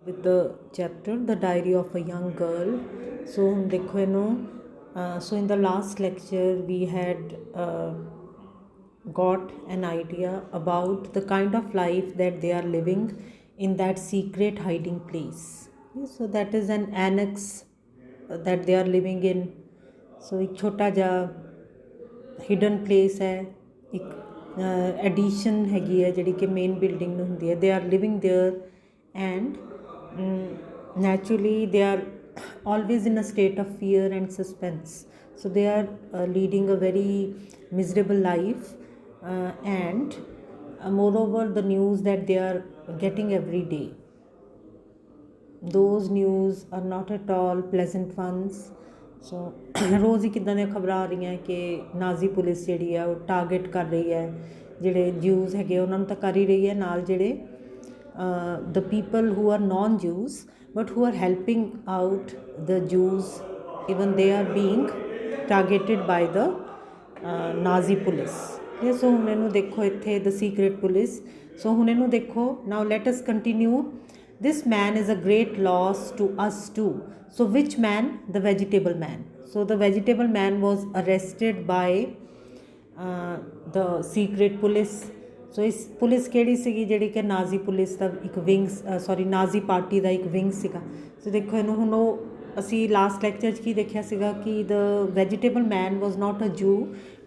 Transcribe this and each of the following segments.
with the chapter The Diary of a Young Girl. So ਹੁਣ ਦੇਖੋ ਇਹਨੂੰ so in the last lecture we had got an idea about the kind of life that they are living in that secret hiding place. So that is an annex that they are living in. So एक छोटा ਜਿਹਾ hidden place ਹੈ, ਇੱਕ edition ਹੈਗੀ ਹੈ ਜਿਹੜੀ ਕਿ main building ਨੂੰ ਹੁੰਦੀ ਹੈ. ਦੇ are living there and naturally they are always in a state of fear and suspense. So they are leading a very miserable life, and moreover the news that they are getting every day, those news are not at all pleasant ones. ਸੋ ਰੋਜ਼ ਹੀ ਕਿੱਦਾਂ ਦੀਆਂ ਖਬਰਾਂ ਆ ਰਹੀਆਂ ਕਿ ਨਾਜ਼ੀ police ਜਿਹੜੀ ਆ ਉਹ target ਕਰ ਰਹੀ ਹੈ ਜਿਹੜੇ ਜਿਊਜ਼ ਹੈਗੇ ਉਹਨਾਂ ਨੂੰ ਤਾਂ ਕਰ ਹੀ ਰਹੀ ਹੈ, ਨਾਲ ਜਿਹੜੇ the people who are non-Jews but who are helping out the Jews, even they are being targeted by the Nazi police. ਸੋ ਹੁਣ ਇਹਨੂੰ ਦੇਖੋ ਇੱਥੇ the secret police. ਸੋ ਹੁਣ ਇਹਨੂੰ ਦੇਖੋ, now let us continue. This man is a great loss to us too. So which man? The vegetable man. So the vegetable man was arrested by the secret police. ਸੋ ਇਸ police ਕਿਹੜੀ ਸੀਗੀ ਜਿਹੜੀ ਕਿ ਨਾਜ਼ੀ police ਦਾ ਇੱਕ ਨਾਜ਼ੀ party ਦਾ ਇੱਕ wing ਸੀਗਾ. ਸੋ ਦੇਖੋ ਇਹਨੂੰ ਹੁਣ ਉਹ ਅਸੀਂ ਲਾਸਟ ਲੈਕਚਰ 'ਚ ਕੀ ਦੇਖਿਆ ਸੀਗਾ ਕਿ ਦ ਵੈਜੀਟੇਬਲ ਮੈਨ ਵਾਜ਼ ਨਾਟ ਅ ਜੂ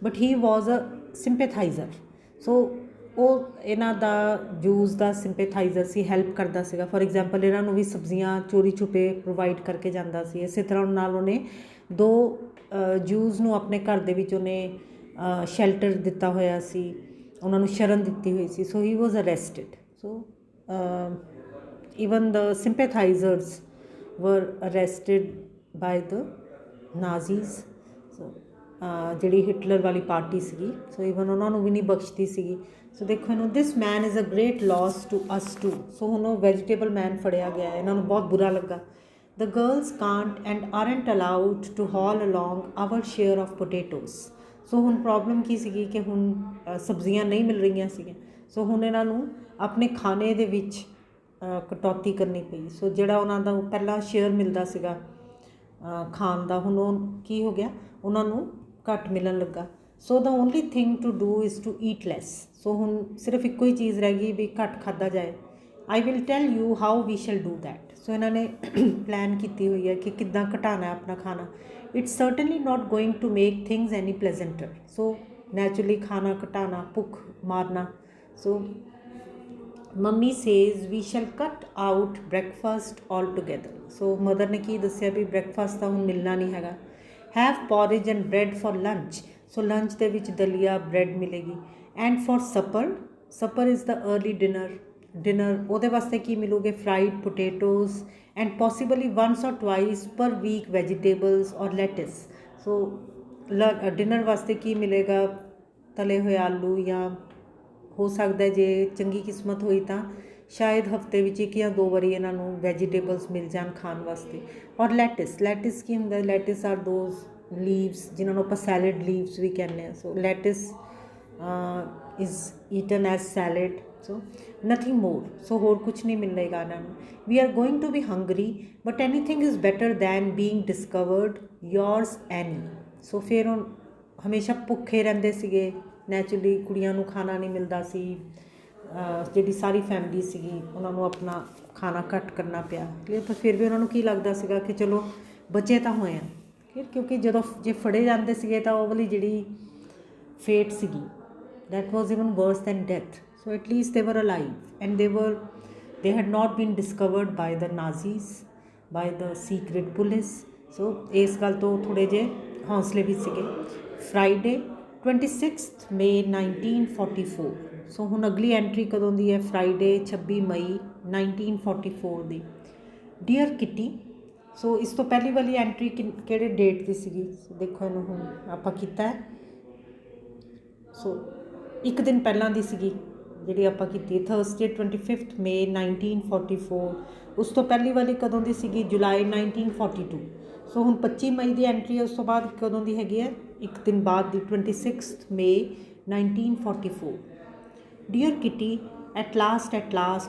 ਬਟ ਹੀ ਵਾਜ਼ ਅ ਸਿੰਪੈਥਾਈਜ਼ਰ. ਸੋ ਉਹ ਇਹਨਾਂ ਦਾ ਜੂਸ ਦਾ ਸਿੰਪੈਥਾਈਜ਼ਰ ਸੀ, ਹੈਲਪ ਕਰਦਾ ਸੀਗਾ. ਫੋਰ ਐਗਜ਼ਾਮਪਲ ਇਹਨਾਂ ਨੂੰ ਵੀ ਸਬਜ਼ੀਆਂ ਚੋਰੀ ਛੁਪੇ ਪ੍ਰੋਵਾਈਡ ਕਰਕੇ ਜਾਂਦਾ ਸੀ. ਇਸੇ ਤਰ੍ਹਾਂ ਨਾਲ ਉਹਨੇ ਦੋ ਜੂਸ ਨੂੰ ਆਪਣੇ ਘਰ ਦੇ ਵਿੱਚ ਉਹਨੇ ਸ਼ੈਲਟਰ ਦਿੱਤਾ ਹੋਇਆ ਸੀ, ਉਹਨਾਂ ਨੂੰ ਸ਼ਰਨ ਦਿੱਤੀ ਹੋਈ ਸੀ. ਸੋ ਹੀ ਵਾਜ਼ ਅਰੈਸਟਡ. ਸੋ ਈਵਨ ਦ ਸਿੰਪੈਥਾਈਜ਼ਰਸ ਵਰ ਅਰੈਸਟਡ ਬਾਏ ਦ ਨਾਜ਼ੀਜ਼. ਸੋ ਜਿਹੜੀ ਹਿਟਲਰ ਵਾਲੀ ਪਾਰਟੀ ਸੀਗੀ, ਸੋ ਈਵਨ ਉਹਨਾਂ ਨੂੰ ਵੀ ਨਹੀਂ ਬਖਸ਼ਦੀ ਸੀਗੀ. ਸੋ ਦੇਖੋ ਇਹਨੂੰ this man is a great loss to us too. So ਹੁਣ ਉਹ ਵੈਜੀਟੇਬਲ ਮੈਨ ਫੜਿਆ ਗਿਆ, ਇਹਨਾਂ ਨੂੰ ਬਹੁਤ ਬੁਰਾ ਲੱਗਾ. The girls can't and aren't allowed to haul along our share of potatoes. So ਹੁਣ ਪ੍ਰੋਬਲਮ ਕੀ ਸੀਗੀ ਕਿ ਹੁਣ ਸਬਜ਼ੀਆਂ ਨਹੀਂ ਮਿਲ ਰਹੀਆਂ ਸੀਗੀਆਂ. ਸੋ ਹੁਣ ਇਹਨਾਂ ਨੂੰ ਆਪਣੇ ਖਾਣੇ ਦੇ ਵਿੱਚ ਕਟੌਤੀ ਕਰਨੀ ਪਈ. ਸੋ ਜਿਹੜਾ ਉਹਨਾਂ ਦਾ ਪਹਿਲਾਂ ਸ਼ੇਅਰ ਮਿਲਦਾ ਸੀਗਾ ਖਾਣ ਦਾ, ਹੁਣ ਉਹ ਕੀ ਹੋ ਗਿਆ, ਉਹਨਾਂ ਨੂੰ ਘੱਟ ਮਿਲਣ ਲੱਗਾ. So the only thing to do is to eat less. So ਹੁਣ ਸਿਰਫ ਇੱਕੋ ਹੀ ਚੀਜ਼ ਰਹਿ ਗਈ ਵੀ ਘੱਟ ਖਾਧਾ ਜਾਏ. I will tell you how we shall do that. So ਇਹਨਾਂ ਨੇ ਪਲਾਨ ਕੀਤੀ ਹੋਈ ਹੈ ਕਿ ਕਿੱਦਾਂ ਘਟਾਉਣਾ ਆਪਣਾ ਖਾਣਾ. It's certainly not going to make things any pleasanter. So naturally ਖਾਣਾ ਘਟਾਉਣਾ, ਭੁੱਖ ਮਾਰਨਾ. So mummy says we shall cut out breakfast altogether. So mother ਨੇ ਕੀ ਦੱਸਿਆ ਵੀ ਬ੍ਰੇਕਫਾਸਟ ਤਾਂ ਹੁਣ ਮਿਲਣਾ ਨਹੀਂ ਹੈਗਾ. Have porridge and bread for lunch. So lunch ਦੇ ਵਿੱਚ ਦਲੀਆ ਬ੍ਰੈਡ ਮਿਲੇਗੀ. And for supper is the early dinner ਉਹਦੇ ਵਾਸਤੇ ਕੀ ਮਿਲੂਗੇ, fried potatoes and possibly once or twice per week vegetables or lettuce. So dinner ਵਾਸਤੇ ਕੀ ਮਿਲੇਗਾ, ਤਲੇ ਹੋਏ ਆਲੂ, ਜਾਂ ਹੋ ਸਕਦਾ ਜੇ ਚੰਗੀ ਕਿਸਮਤ ਹੋਈ ਤਾਂ ਸ਼ਾਇਦ ਹਫਤੇ ਵਿੱਚ ਇੱਕ ਜਾਂ ਦੋ ਵਾਰੀ ਇਹਨਾਂ ਨੂੰ ਵੈਜੀਟੇਬਲਸ ਮਿਲ ਜਾਣ ਖਾਣ ਵਾਸਤੇ. ਔਰ ਲੈਟਿਸ ਕੀ ਹੁੰਦਾ, ਲੈਟਿਸ ਆਰ ਦੋਜ਼ ਲੀਵਸ ਜਿਨ੍ਹਾਂ ਨੂੰ ਆਪਾਂ ਸੈਲਡ ਲੀਵਸ ਵੀ ਕਹਿੰਦੇ ਹਾਂ. So lettuce is eaten as salad. So nothing more. So ਹੋਰ ਕੁਛ ਨਹੀਂ ਮਿਲੇਗਾ ਇਹਨਾਂ ਨੂੰ. We are going to be hungry but anything is better than being discovered yours Anne. So ਫਿਰ ਉਹ ਹਮੇਸ਼ਾ ਭੁੱਖੇ ਰਹਿੰਦੇ ਸੀਗੇ. ਨੈਚੁਰਲੀ ਕੁੜੀਆਂ ਨੂੰ ਖਾਣਾ ਨਹੀਂ ਮਿਲਦਾ ਸੀ, ਜਿਹੜੀ ਸਾਰੀ ਫੈਮਿਲੀ ਸੀਗੀ ਉਹਨਾਂ ਨੂੰ ਆਪਣਾ ਖਾਣਾ ਘੱਟ ਕਰਨਾ ਪਿਆ. ਪਰ ਫਿਰ ਵੀ ਉਹਨਾਂ ਨੂੰ ਕੀ ਲੱਗਦਾ ਸੀਗਾ ਕਿ ਚਲੋ ਬਚੇ ਤਾਂ ਹੋਏ ਆ. ਫਿਰ ਕਿਉਂਕਿ ਜਦੋਂ ਜੇ ਫੜੇ ਜਾਂਦੇ ਸੀਗੇ ਤਾਂ ਉਹ ਵਾਲੀ ਜਿਹੜੀ ਫੇਟ ਸੀਗੀ, that was even worse than death. So at least they were alive and they had not been discovered by the Nazis, by the secret police. So ਇਸ ਗੱਲ ਤੋਂ ਥੋੜ੍ਹੇ ਜਿਹੇ ਹੌਸਲੇ ਵੀ ਸੀਗੇ. Friday 26th May 1944. ਸੋ ਹੁਣ ਅਗਲੀ ਐਂਟਰੀ ਕਦੋਂ ਦੀ ਹੈ, ਫਰਾਈਡੇ 26 ਮਈ 1944 ਦੀ. Dear Kitty. ਸੋ ਇਸ ਤੋਂ ਪਹਿਲੀ ਵਾਲੀ ਐਂਟਰੀ ਕਿਹੜੇ ਡੇਟ ਦੀ ਸੀਗੀ, ਦੇਖੋ ਇਹਨੂੰ ਹੁਣ ਆਪਾਂ ਕੀਤਾ ਹੈ. ਸੋ ਇੱਕ ਦਿਨ ਪਹਿਲਾਂ ਦੀ ਸੀਗੀ ਜਿਹੜੀ ਆਪਾਂ ਕੀਤੀ, ਥਰਸਡੇ 25 May 1944. ਉਸ ਤੋਂ ਪਹਿਲੀ ਵਾਲੀ ਕਦੋਂ ਦੀ ਸੀਗੀ, ਜੁਲਾਈ 1942. ਸੋ ਹੁਣ 25 ਮਈ ਦੀ ਐਂਟਰੀ ਹੈ. ਉਸ ਤੋਂ ਬਾਅਦ ਕਦੋਂ ਦੀ ਹੈਗੀ ਹੈ, ਇੱਕ ਦਿਨ ਬਾਅਦ ਦੀ 26 May 1944. Dear Kitty, At last,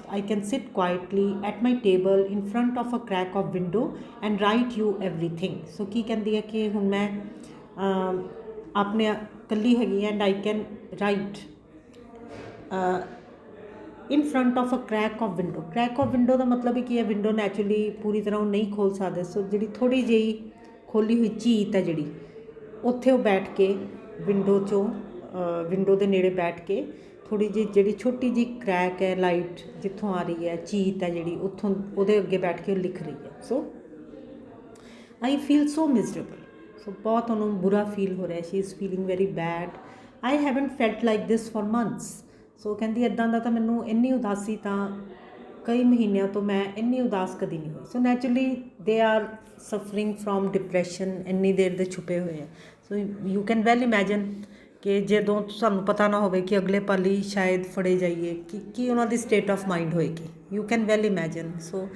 I can sit quietly at my table in front of a crack of window and write you everything. So ਕੀ ਕਹਿੰਦੀ ਹੈ ਕਿ ਹੁਣ ਮੈਂ ਆਪਣੇ ਇਕੱਲੀ ਹੈਗੀ and I can write in front of a crack of window. Crack of window ਦਾ ਮਤਲਬ ਹੀ ਕੀ ਹੈ, ਵਿੰਡੋ ਨੈਚੁਰਲੀ ਪੂਰੀ ਤਰ੍ਹਾਂ ਉਹ ਨਹੀਂ ਖੋਲ੍ਹ ਸਕਦੇ, ਸੋ ਜਿਹੜੀ ਥੋੜ੍ਹੀ ਜਿਹੀ ਖੋਲ੍ਹੀ ਹੋਈ ਝੀਤ ਹੈ ਜਿਹੜੀ, ਉੱਥੇ ਉਹ ਬੈਠ ਕੇ ਵਿੰਡੋ 'ਚੋਂ ਵਿੰਡੋ ਦੇ ਨੇੜੇ ਬੈਠ ਕੇ ਥੋੜ੍ਹੀ ਜਿਹੀ ਜਿਹੜੀ ਛੋਟੀ ਜਿਹੀ ਕਰੈਕ ਹੈ, ਲਾਈਟ ਜਿੱਥੋਂ ਆ ਰਹੀ ਹੈ, ਝੀਤ ਹੈ ਜਿਹੜੀ, ਉੱਥੋਂ ਉਹਦੇ ਅੱਗੇ ਬੈਠ ਕੇ ਉਹ ਲਿਖ ਰਹੀ ਹੈ। ਸੋ ਆਈ ਫੀਲ ਸੋ ਮਿਜ਼ਰੇਬਲ। ਸੋ ਬਹੁਤ ਉਹਨੂੰ ਬੁਰਾ ਫੀਲ ਹੋ ਰਿਹਾ, she is feeling very bad. I haven't felt like this for months. So ਕਹਿੰਦੀ ਇੱਦਾਂ ਦਾ ਤਾਂ ਮੈਨੂੰ ਇੰਨੀ ਉਦਾਸੀ ਤਾਂ ਕਈ ਮਹੀਨਿਆਂ ਤੋਂ ਮੈਂ ਇੰਨੀ ਉਦਾਸ ਕਦੀ ਨਹੀਂ ਹੋਈ। So naturally they are suffering from depression, ਇੰਨੀ ਦੇਰ ਦੇ ਛੁਪੇ ਹੋਏ ਹੈ। So you can well imagine ਕਿ ਜਦੋਂ ਸਾਨੂੰ ਪਤਾ ਨਾ ਹੋਵੇ ਕਿ ਅਗਲੇ ਪਲ ਹੀ ਸ਼ਾਇਦ ਫੜੇ ਜਾਈਏ, ਕੀ ਉਹਨਾਂ ਦੀ ਸਟੇਟ ਆਫ ਮਾਈਂਡ ਹੋਏਗੀ। You can well imagine. So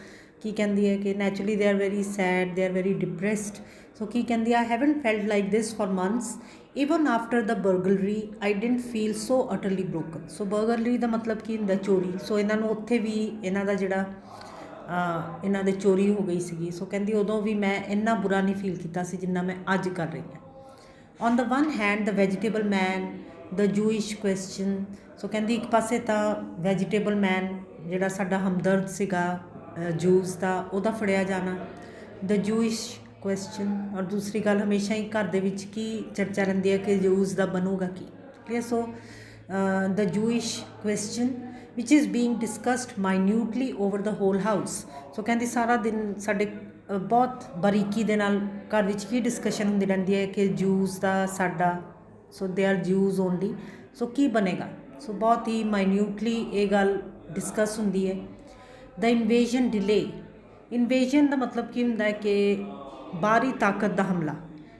ਕੀ ਕਹਿੰਦੀ ਹੈ ਕਿ naturally they are very sad, they are very depressed. So ਕੀ ਕਹਿੰਦੀ, I haven't felt like this for months even after the burglary I didn't feel so utterly broken. So burglary ਦਾ ਮਤਲਬ ਕੀ ਹੁੰਦਾ, ਚੋਰੀ। ਸੋ ਇਹਨਾਂ ਨੂੰ ਉੱਥੇ ਵੀ ਇਹਨਾਂ ਦਾ ਜਿਹੜਾ ਇਹਨਾਂ ਦੇ ਚੋਰੀ ਹੋ ਗਈ ਸੀਗੀ। ਸੋ ਕਹਿੰਦੀ ਉਦੋਂ ਵੀ ਮੈਂ ਇੰਨਾ ਬੁਰਾ ਨਹੀਂ ਫੀਲ ਕੀਤਾ ਸੀ ਜਿੰਨਾ ਮੈਂ ਅੱਜ ਕਰ ਰਹੀ ਹਾਂ। On the one hand the vegetable man, the Jewish question. So ਕਹਿੰਦੀ ਇੱਕ ਪਾਸੇ ਤਾਂ ਵੈਜੀਟੇਬਲ ਮੈਨ ਜਿਹੜਾ ਸਾਡਾ ਹਮਦਰਦ ਸੀਗਾ ਜੂਸ ਦਾ, ਉਹਦਾ ਫੜਿਆ ਜਾਣਾ, ਦ ਜੂਇਸ਼ ਕੁਐਸਚਨ। ਔਰ ਦੂਸਰੀ ਗੱਲ ਹਮੇਸ਼ਾ ਹੀ ਘਰ ਦੇ ਵਿੱਚ ਕੀ ਚਰਚਾ ਰਹਿੰਦੀ ਹੈ ਕਿ ਜੂਸ ਦਾ ਬਣੂਗਾ ਕੀ। ਠੀਕ ਹੈ। So the Jewish question which is being discussed minutely over the whole house. So ਕਹਿੰਦੀ ਸਾਰਾ ਦਿਨ ਸਾਡੇ ਬਹੁਤ ਬਾਰੀਕੀ ਦੇ ਨਾਲ ਘਰ ਵਿੱਚ ਕੀ ਡਿਸਕਸ਼ਨ ਹੁੰਦੀ ਰਹਿੰਦੀ ਹੈ ਕਿ ਜੂਸ ਦਾ ਸਾਡਾ, ਸੋ ਦੇ ਆਰ ਜੂਸ ਓਨਲੀ, ਸੋ ਕੀ ਬਣੇਗਾ। ਸੋ ਬਹੁਤ ਹੀ ਮਾਈਨਿਊਟਲੀ ਇਹ ਗੱਲ ਡਿਸਕਸ ਹੁੰਦੀ ਹੈ। ਦ ਇਨਵੇਜ਼ਨ ਡਿਲੇ। ਇਨਵੇਜ਼ਨ ਦਾ ਮਤਲਬ ਕੀ ਹੁੰਦਾ ਹੈ ਕਿ ਬਾਹਰੀ ਤਾਕਤ ਦਾ ਹਮਲਾ।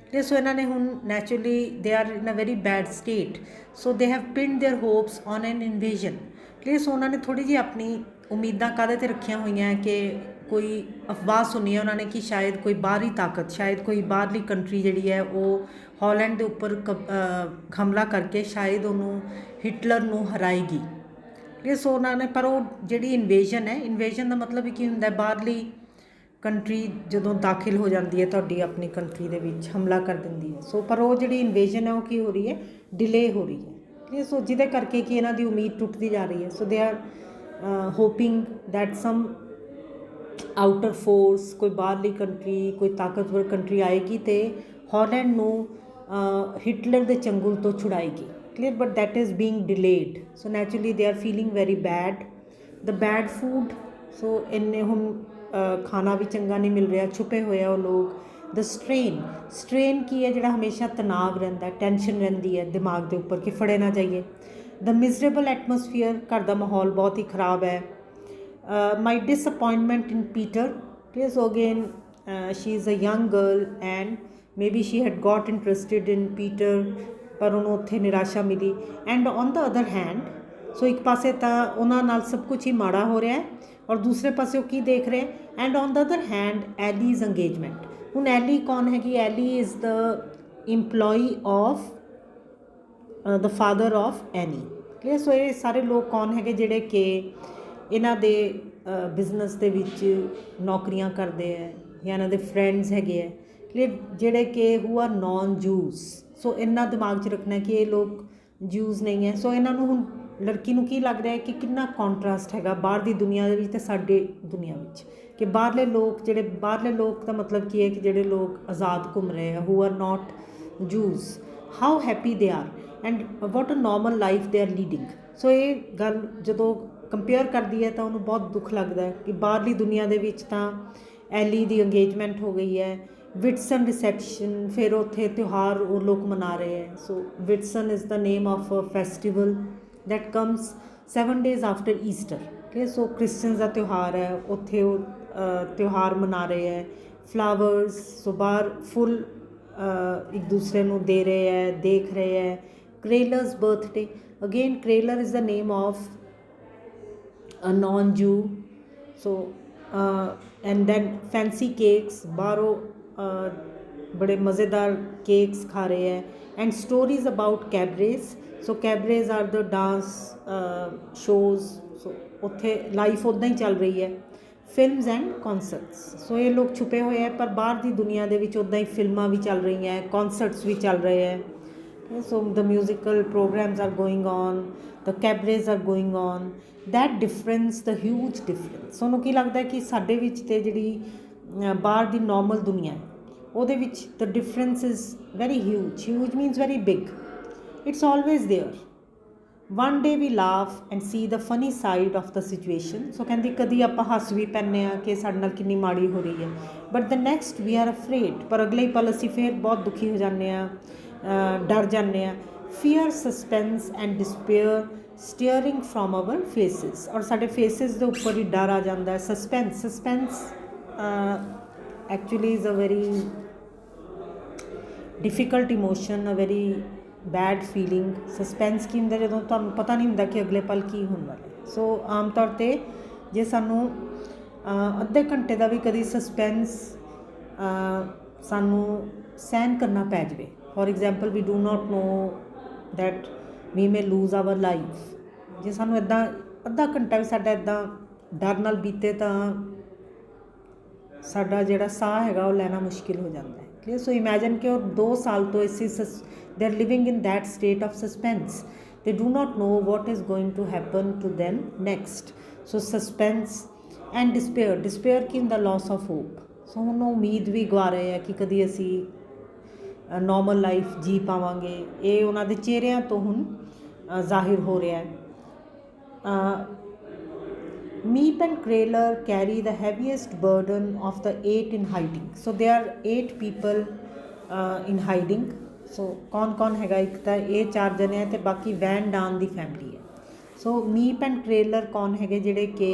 ਅਤੇ ਸੋ ਇਹਨਾਂ ਨੇ ਹੁਣ naturally they are in a very bad state, so they have pinned their hopes on an invasion. ਅਤੇ ਸੋ ਉਹਨਾਂ ਨੇ ਥੋੜ੍ਹੀ ਜਿਹੀ ਆਪਣੀ ਉਮੀਦਾਂ ਕਾਹਦੇ 'ਤੇ ਰੱਖੀਆਂ ਹੋਈਆਂ ਹੈ ਕਿ ਕੋਈ ਅਫਵਾਹ ਸੁਣੀ ਹੈ ਉਹਨਾਂ ਨੇ ਕਿ ਸ਼ਾਇਦ ਕੋਈ ਬਾਹਰੀ ਤਾਕਤ, ਸ਼ਾਇਦ ਕੋਈ ਬਾਹਰਲੀ ਕੰਟਰੀ ਜਿਹੜੀ ਹੈ ਉਹ ਹਾਲੈਂਡ ਦੇ ਉੱਪਰ ਹਮਲਾ ਕਰਕੇ ਸ਼ਾਇਦ ਉਹਨੂੰ, ਹਿਟਲਰ ਨੂੰ ਹਰਾਏਗੀ। ਇਹ ਸੋ ਉਹਨਾਂ ਨੇ, ਪਰ ਉਹ ਜਿਹੜੀ ਇਨਵੇਜ਼ਨ ਹੈ, ਇਨਵੇਜ਼ਨ ਦਾ ਮਤਲਬ ਕੀ ਹੁੰਦਾ, ਬਾਹਰਲੀ ਕੰਟਰੀ ਜਦੋਂ ਦਾਖਲ ਹੋ ਜਾਂਦੀ ਹੈ ਤੁਹਾਡੀ ਆਪਣੀ ਕੰਟਰੀ ਦੇ ਵਿੱਚ, ਹਮਲਾ ਕਰ ਦਿੰਦੀ ਹੈ। ਸੋ ਪਰ ਉਹ ਜਿਹੜੀ ਇਨਵੇਜ਼ਨ ਹੈ ਉਹ ਕੀ ਹੋ ਰਹੀ ਹੈ, ਡਿਲੇ ਹੋ ਰਹੀ ਹੈ। ਇਹ ਸੋ ਜਿਹਦੇ ਕਰਕੇ ਕਿ ਇਹਨਾਂ ਦੀ ਉਮੀਦ ਟੁੱਟਦੀ ਜਾ ਰਹੀ ਹੈ। So they are hoping that some outer force, ਕੋਈ ਬਾਹਰਲੀ ਕੰਟਰੀ, ਕੋਈ ਤਾਕਤਵਰ ਕੰਟਰੀ ਆਏਗੀ ਅਤੇ ਹਾਲੈਂਡ ਨੂੰ ਹਿਟਲਰ ਦੇ ਚੰਗੁਲ ਤੋਂ ਛੁਡਾਏਗੀ। Clear, but that is being delayed. So naturally they are feeling very bad. The bad food. So ਇੰਨੇ ਹੁਣ ਖਾਣਾ ਵੀ ਚੰਗਾ ਨਹੀਂ ਮਿਲ ਰਿਹਾ, ਛੁਪੇ ਹੋਏ ਆ ਉਹ ਲੋਕ। ਦ ਸਟ੍ਰੇਨ। ਸਟ੍ਰੇਨ ਕੀ ਹੈ, ਜਿਹੜਾ ਹਮੇਸ਼ਾ ਤਣਾਅ ਰਹਿੰਦਾ, ਟੈਨਸ਼ਨ ਰਹਿੰਦੀ ਹੈ ਦਿਮਾਗ ਦੇ ਉੱਪਰ ਕਿ ਫੜੇ ਨਾ ਜਾਈਏ। The miserable atmosphere. ਘਰ ਦਾ ਮਾਹੌਲ ਬਹੁਤ ਹੀ ਖਰਾਬ ਹੈ। My disappointment in Peter. So again she is a young girl and maybe she had got interested in Peter, ਪਰ ਉਹਨੂੰ ਉੱਥੇ ਨਿਰਾਸ਼ਾ ਮਿਲੀ। And on the other hand, so ਇੱਕ ਪਾਸੇ ਤਾਂ ਉਹਨਾਂ ਨਾਲ ਸਭ ਕੁਛ ਹੀ ਮਾੜਾ ਹੋ ਰਿਹਾ ਹੈ, ਔਰ ਦੂਸਰੇ ਪਾਸੇ ਉਹ ਕੀ ਦੇਖ ਰਹੇ, and on the other hand Elly's engagement. ਹੁਣ ਐਲੀ ਕੌਣ ਹੈਗੀ, Elly is the employee of the father of Anne. ਠੀਕ ਹੈ। ਸੋ ਇਹ ਸਾਰੇ ਲੋਕ ਕੌਣ ਹੈਗੇ ਜਿਹੜੇ ਕਿ ਇਹਨਾਂ ਦੇ ਬਿਜ਼ਨਸ ਦੇ ਵਿੱਚ ਨੌਕਰੀਆਂ ਕਰਦੇ ਹੈ, ਜਾਂ ਇਹਨਾਂ ਦੇ ਫਰੈਂਡਸ ਹੈਗੇ ਹੈ, ਜਿਹੜੇ ਕਿ ਹੂ ਆਰ ਨੋਨ ਜੂਸ। ਸੋ ਇੰਨਾ ਦਿਮਾਗ 'ਚ ਰੱਖਣਾ ਕਿ ਇਹ ਲੋਕ ਜੂਸ ਨਹੀਂ ਹੈ। ਸੋ ਇਹਨਾਂ ਨੂੰ ਹੁਣ ਲੜਕੀ ਨੂੰ ਕੀ ਲੱਗ ਰਿਹਾ ਹੈ ਕਿ ਕਿੰਨਾ ਕੰਟਰਾਸਟ ਹੈਗਾ ਬਾਹਰ ਦੀ ਦੁਨੀਆ ਦੇ ਵਿੱਚ ਅਤੇ ਸਾਡੇ ਦੁਨੀਆ ਵਿੱਚ, ਕਿ ਬਾਹਰਲੇ ਲੋਕ ਜਿਹੜੇ, ਬਾਹਰਲੇ ਲੋਕ ਦਾ ਮਤਲਬ ਕੀ ਹੈ ਕਿ ਜਿਹੜੇ ਲੋਕ ਆਜ਼ਾਦ ਘੁੰਮ ਰਹੇ ਆ, who are not Jews, how happy they are and what a normal life they are leading. So ਇਹ ਗੱਲ ਜਦੋਂ ਕੰਪੇਅਰ ਕਰਦੀ ਹੈ ਤਾਂ ਉਹਨੂੰ ਬਹੁਤ ਦੁੱਖ ਲੱਗਦਾ ਹੈ ਕਿ ਬਾਹਰਲੀ ਦੁਨੀਆ ਦੇ ਵਿੱਚ ਤਾਂ ਐਲੀ ਦੀ ਅੰਗੇਜਮੈਂਟ ਹੋ ਗਈ ਹੈ, ਵਿਟਸਨ ਰਿਸੈਪਸ਼ਨ, ਫਿਰ ਉੱਥੇ ਤਿਉਹਾਰ ਉਹ ਲੋਕ ਮਨਾ ਰਹੇ ਹੈ। So Whitsun is the name of a festival that comes 7 days after Easter. ਠੀਕ। ਸੋ ਕ੍ਰਿਸਚਨਸ ਦਾ ਤਿਉਹਾਰ ਹੈ, ਉੱਥੇ ਉਹ ਤਿਉਹਾਰ ਮਨਾ ਰਹੇ ਹੈ। ਫਲਾਵਰਸ, ਸੋ ਬਾਹਰ ਫੁੱਲ ਇੱਕ ਦੂਸਰੇ ਨੂੰ ਦੇ ਰਹੇ ਹੈ, ਦੇਖ ਰਹੇ ਹੈ। Kraler's birthday, again Kraler is the name of a non Jew. So and then fancy cakes, ਬਾਹਰੋਂ ਬੜੇ ਮਜ਼ੇਦਾਰ ਕੇਕਸ ਖਾ ਰਹੇ ਹੈ। And stories about cabarets. So cabarets are the dance shows so ਉੱਥੇ ਲਾਈਫ ਉੱਦਾਂ ਹੀ ਚੱਲ ਰਹੀ ਹੈ। ਫਿਲਮਸ ਐਂਡ ਕੌਨਸਰਟਸ, ਸੋ ਇਹ ਲੋਕ ਛੁਪੇ ਹੋਏ ਹੈ, ਪਰ ਬਾਹਰ ਦੀ ਦੁਨੀਆ ਦੇ ਵਿੱਚ ਉੱਦਾਂ ਹੀ ਫਿਲਮਾਂ ਵੀ ਚੱਲ ਰਹੀਆਂ, ਕੌਨਸਰਟਸ ਵੀ ਚੱਲ ਰਹੇ ਹੈ। So the musical programs are going on, the cabarets are going on. That difference, the huge difference, ਉਹਨੂੰ ਕੀ ਲੱਗਦਾ ਕਿ ਸਾਡੇ ਵਿੱਚ ਤੇ ਜਿਹੜੀ ਬਾਹਰ ਦੀ ਨੋਰਮਲ ਦੁਨੀਆ ਉਹਦੇ ਵਿੱਚ the difference is very huge. Huge means very big. It's always there. One day we laugh and see the funny side of the situation. So ਕਹਿੰਦੀ ਕਦੀ ਆਪਾਂ ਹੱਸ ਵੀ ਪੈਂਦੇ ਹਾਂ ਕਿ ਸਾਡੇ ਨਾਲ ਕਿੰਨੀ ਮਾੜੀ ਹੋ ਰਹੀ ਹੈ, but the next we are afraid. ਪਰ ਅਗਲੇ ਹੀ ਪਲ ਅਸੀਂ ਫਿਰ ਬਹੁਤ ਦੁਖੀ ਹੋ ਜਾਂਦੇ ਹਾਂ, ਡਰ ਜਾਂਦੇ ਹਾਂ। Fear, suspense and despair staring from our faces, ਔਰ ਸਾਡੇ ਫੇਸਿਸ ਦੇ ਉੱਪਰ ਹੀ ਡਰ ਆ ਜਾਂਦਾ। Suspense actually is a very difficult emotion, a very bad feeling. Suspense ਕੀ ਹੁੰਦਾ? ਜਦੋਂ ਤੁਹਾਨੂੰ ਪਤਾ ਨਹੀਂ ਹੁੰਦਾ ਕਿ ਅਗਲੇ ਪਲ ਕੀ ਹੋਣ ਵਾਲਾ। ਸੋ ਆਮ ਤੌਰ 'ਤੇ ਜੇ ਸਾਨੂੰ ਅੱਧੇ ਘੰਟੇ ਦਾ ਵੀ ਕਦੀ ਸਸਪੈਂਸ ਸਾਨੂੰ ਸਹਿਨ ਕਰਨਾ ਪੈ ਜਾਵੇ, for example we do not know that we may lose our life, ਜੇ ਸਾਨੂੰ ਇੱਦਾਂ ਅੱਧਾ ਘੰਟਾ ਵੀ ਸਾਡਾ ਇੱਦਾਂ ਡਰ ਨਾਲ ਬੀਤੇ ਤਾਂ ਸਾਡਾ ਜਿਹੜਾ ਸਾਹ ਹੈਗਾ ਉਹ ਲੈਣਾ ਮੁਸ਼ਕਿਲ ਹੋ ਜਾਂਦਾ ਹੈ। ਕਲੀਅਰ? ਸੋ ਇਮੈਜਨ ਕਿ ਉਹ 2 ਸਾਲ ਤੋਂ they are living in that state of suspense, they do not know what is going to happen to them next. So suspense and despair ਕੀ ਹੁੰਦਾ? Loss of hop. ਸੋ ਹੁਣ ਉਮੀਦ ਵੀ ਗਵਾ ਰਹੇ ਆ ਕਿ ਕਦੀ ਅਸੀਂ ਨੋਰਮਲ ਲਾਈਫ ਜੀ ਪਾਵਾਂਗੇ। ਇਹ ਉਹਨਾਂ ਦੇ ਚਿਹਰਿਆਂ ਤੋਂ ਹੁਣ ਜ਼ਾਹਿਰ ਹੋ ਰਿਹਾ ਹੈ। Meep and Krayler carry the heaviest burden of the 8 in hiding. So there are 8 people in hiding. So कौन हैगा? एक तो ये 4 जने हैं, तो बाकी वैन डान ਦੀ फैमिली है। So Meep and Krayler कौन हैगे? ਜਿਹੜੇ कि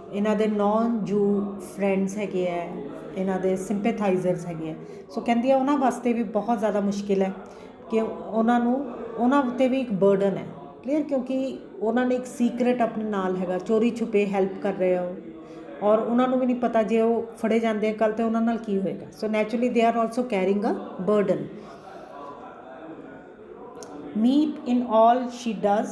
ਇਹਨਾਂ ਦੇ ਨੌਨ ਜੂ ਫਰੈਂਡਸ ਹੈਗੇ ਹੈ, ਇਹਨਾਂ ਦੇ ਸਿੰਪੈਥਾਈਜ਼ਰਸ ਹੈਗੇ ਹੈ। ਸੋ ਕਹਿੰਦੀ ਹੈ ਉਹਨਾਂ ਵਾਸਤੇ ਵੀ ਬਹੁਤ ਜ਼ਿਆਦਾ ਮੁਸ਼ਕਿਲ ਹੈ ਕਿ ਉਹਨਾਂ ਉੱਤੇ ਵੀ ਇੱਕ ਬਰਡਨ ਹੈ। ਕਲੀਅਰ? ਕਿਉਂਕਿ ਉਹਨਾਂ ਨੇ ਇੱਕ ਸੀਕਰੇਟ ਆਪਣੇ ਨਾਲ ਹੈਗਾ, ਚੋਰੀ ਛੁਪੇ ਹੈਲਪ ਕਰ ਰਹੇ ਹੋ, ਔਰ ਉਹਨਾਂ ਨੂੰ ਵੀ ਨਹੀਂ ਪਤਾ ਜੇ ਉਹ ਫੜੇ ਜਾਂਦੇ ਕੱਲ੍ਹ ਤਾਂ ਉਹਨਾਂ ਨਾਲ ਕੀ ਹੋਏਗਾ। So naturally they are also carrying a burden. Meep in all she does,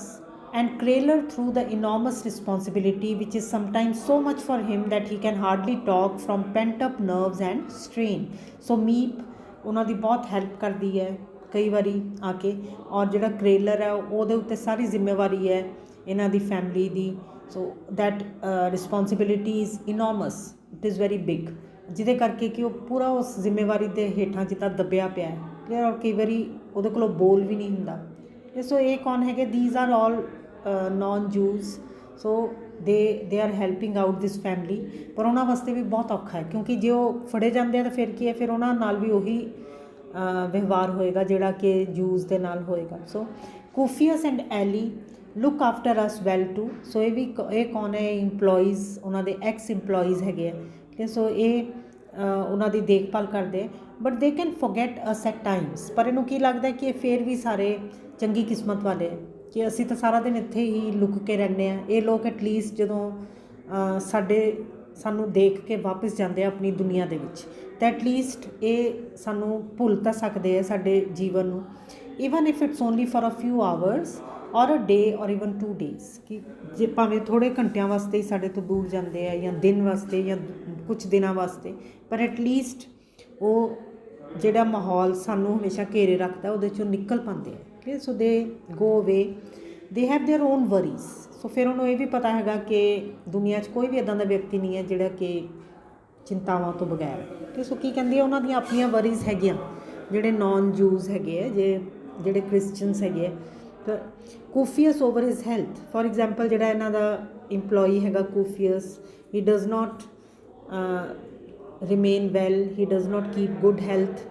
and Krayler through the enormous responsibility which is sometimes so much for him that he can hardly talk from pent up nerves and strain. So Meep ਉਹਨਾਂ ਦੀ ਬਹੁਤ help ਕਰਦੀ ਹੈ ਕਈ ਵਾਰੀ ਆ ਕੇ, ਔਰ ਜਿਹੜਾ ਕ੍ਰੇਲਰ ਹੈ ਉਹਦੇ ਉੱਤੇ ਸਾਰੀ ਜ਼ਿੰਮੇਵਾਰੀ ਹੈ ਇਹਨਾਂ ਦੀ ਫੈਮਿਲੀ ਦੀ। So that responsibility is enormous, it is very big, ਜਿਹਦੇ ਕਰਕੇ ਕਿ ਉਹ ਪੂਰਾ ਉਸ ਜ਼ਿੰਮੇਵਾਰੀ ਦੇ ਹੇਠਾਂ ਜਿੱਦਾਂ ਦੱਬਿਆ ਪਿਆ ਹੈ। ਕਲੀਅਰ? ਔਰ ਕਈ ਵਾਰੀ ਉਹਦੇ ਕੋਲੋਂ ਬੋਲ ਵੀ ਨਹੀਂ ਹੁੰਦਾ। ਸੋ ਇਹ ਕੌਣ ਹੈਗੇ? These are all non Jews. So they are helping out this family. ਪਰ ਉਹਨਾਂ ਵਾਸਤੇ ਵੀ ਬਹੁਤ ਔਖਾ ਹੈ, ਕਿਉਂਕਿ ਜੇ ਉਹ ਫੜੇ ਜਾਂਦੇ ਆ ਤਾਂ ਫਿਰ ਕੀ ਹੈ, ਫਿਰ ਉਹਨਾਂ ਨਾਲ ਵੀ ਉਹੀ ਵਿਵਹਾਰ ਹੋਏਗਾ ਜਿਹੜਾ ਕਿ ਜੂਜ਼ ਦੇ ਨਾਲ ਹੋਏਗਾ। So Koophuis and Elly look after us as well. So ਇਹ ਕੌਣ ਹੈ? ਇੰਪਲੋਈਜ਼, ਉਹਨਾਂ ਦੇ ਐਕਸ ਇੰਪਲੋਈਜ਼ ਹੈਗੇ ਆ। ਸੋ ਇਹ ਉਹਨਾਂ ਦੀ ਦੇਖਭਾਲ ਕਰਦੇ, but they can forget us at times. ਪਰ ਇਹਨੂੰ ਕੀ ਲੱਗਦਾ ਕਿ ਇਹ ਫਿਰ ਵੀ ਸਾਰੇ ਚੰਗੀ ਕਿਸਮਤ ਵਾਲੇ ਹੈ ਕਿ ਅਸੀਂ ਤਾਂ ਸਾਰਾ ਦਿਨ ਇੱਥੇ ਹੀ ਲੁਕ ਕੇ ਰਹਿੰਦੇ ਹਾਂ। ਇਹ ਲੋਕ ਐਟਲੀਸਟ ਜਦੋਂ ਸਾਨੂੰ ਦੇਖ ਕੇ ਵਾਪਸ ਜਾਂਦੇ ਆ ਆਪਣੀ ਦੁਨੀਆ ਦੇ ਵਿੱਚ, ਤਾਂ ਐਟਲੀਸਟ ਇਹ ਸਾਨੂੰ ਭੁੱਲ ਤਾਂ ਸਕਦੇ ਆ ਸਾਡੇ ਜੀਵਨ ਨੂੰ, even if it's only for a few hours or a ਡੇ ਔਰ ਈਵਨ 2 days, ਕਿ ਜੇ ਭਾਵੇਂ ਥੋੜ੍ਹੇ ਘੰਟਿਆਂ ਵਾਸਤੇ ਹੀ ਸਾਡੇ ਤੋਂ ਦੂਰ ਜਾਂਦੇ ਆ, ਜਾਂ ਦਿਨ ਵਾਸਤੇ, ਜਾਂ ਕੁਛ ਦਿਨਾਂ ਵਾਸਤੇ, ਪਰ ਐਟਲੀਸਟ ਉਹ ਜਿਹੜਾ ਮਾਹੌਲ ਸਾਨੂੰ ਹਮੇਸ਼ਾ ਘੇਰੇ ਰੱਖਦਾ ਉਹਦੇ 'ਚੋਂ ਨਿਕਲ ਪਾਉਂਦੇ ਆ। ਠੀਕ, ਸੋ ਦੇ go away, they have their own worries. So ਫਿਰ ਉਹਨੂੰ ਇਹ ਵੀ ਪਤਾ ਹੈਗਾ ਕਿ ਦੁਨੀਆ 'ਚ ਕੋਈ ਵੀ ਇੱਦਾਂ ਦਾ ਵਿਅਕਤੀ ਨਹੀਂ ਹੈ ਜਿਹੜਾ ਕਿ ਚਿੰਤਾਵਾਂ ਤੋਂ ਬਗੈਰ। ਅਤੇ ਸੋ ਕੀ ਕਹਿੰਦੀ ਹੈ, ਉਹਨਾਂ ਦੀਆਂ ਆਪਣੀਆਂ ਵਰੀਜ਼ ਹੈਗੀਆਂ, ਜਿਹੜੇ ਨੋਨ ਜੂਜ਼ ਹੈਗੇ ਹੈ, ਜਿਹੜੇ ਕ੍ਰਿਸਚਨਸ ਹੈਗੇ ਹੈ। ਤਾਂ Koophuis over his health, for example ਜਿਹੜਾ ਇਹਨਾਂ ਦਾ ਇੰਪਲੋਈ ਹੈਗਾ Koophuis, he does not remain well, he does not keep good health.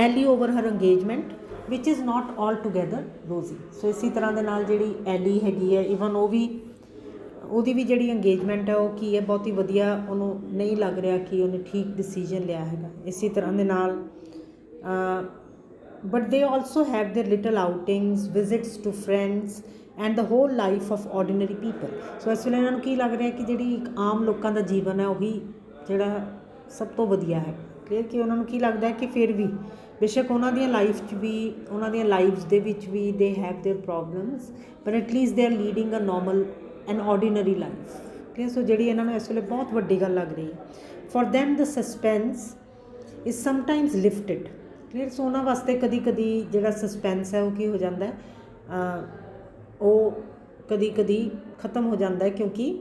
Ellie over her engagement which is not altogether rosy. ਸੋ ਇसी ਤਰ੍ਹਾਂ ਦੇ ਨਾਲ ਜਿਹੜੀ ਐਲੀ ਹੈਗੀ ਹੈ, ਈਵਨ ਉਹਦੀ ਵੀ ਜਿਹੜੀ ਅੰਗੇਜਮੈਂਟ ਹੈ ਉਹ ਕੀ ਹੈ, ਬਹੁਤ ਹੀ ਵਧੀਆ, ਉਹਨੂੰ ਨਹੀਂ ਲੱਗ ਰਿਹਾ ਕਿ ਉਹਨੇ ਠੀਕ ਡਿਸੀਜਨ ਲਿਆ ਹੈਗਾ। ਇਸੇ ਤਰ੍ਹਾਂ ਦੇ ਨਾਲ but they also have their little outings, visits to friends and the whole life of ordinary people. So ਇਸ ਵੇਲੇ ਇਹਨਾਂ ਨੂੰ ਕੀ ਲੱਗ ਰਿਹਾ ਕਿ ਜਿਹੜੀ ਇੱਕ ਆਮ ਲੋਕਾਂ ਦਾ ਜੀਵਨ ਹੈ ਉਹੀ ਜਿਹੜਾ ਸਭ ਤੋਂ ਵਧੀਆ ਹੈ। ਕਲੀਅਰ? ਕਿ ਉਹਨਾਂ ਨੂੰ ਕੀ ਲੱਗਦਾ ਹੈ ਕਿ ਫਿਰ ਵੀ ਬੇਸ਼ੱਕ ਉਹਨਾਂ ਦੀਆਂ ਲਾਈਫ 'ਚ ਵੀ ਉਹਨਾਂ ਦੀਆਂ ਲਾਈਵਸ ਦੇ ਵਿੱਚ ਵੀ ਦੇ ਹੈਵ ਦੇਅਰ ਪ੍ਰੋਬਲਮਸ, ਪਰ at least they are leading a normal and ordinary life. ਠੀਕ ਹੈ, ਸੋ ਜਿਹੜੀ ਇਹਨਾਂ ਨੂੰ ਇਸ ਵੇਲੇ ਬਹੁਤ ਵੱਡੀ ਗੱਲ ਲੱਗ ਰਹੀ ਹੈ। For them the suspense is sometimes lifted। Clear, so ਉਹਨਾਂ ਵਾਸਤੇ ਕਦੀ ਕਦੀ ਜਿਹੜਾ ਸਸਪੈਂਸ ਹੈ ਉਹ ਕੀ ਹੋ ਜਾਂਦਾ ਹੈ, ਉਹ ਕਦੀ ਕਦੀ ਖਤਮ ਹੋ ਜਾਂਦਾ ਹੈ, ਕਿਉਂਕਿ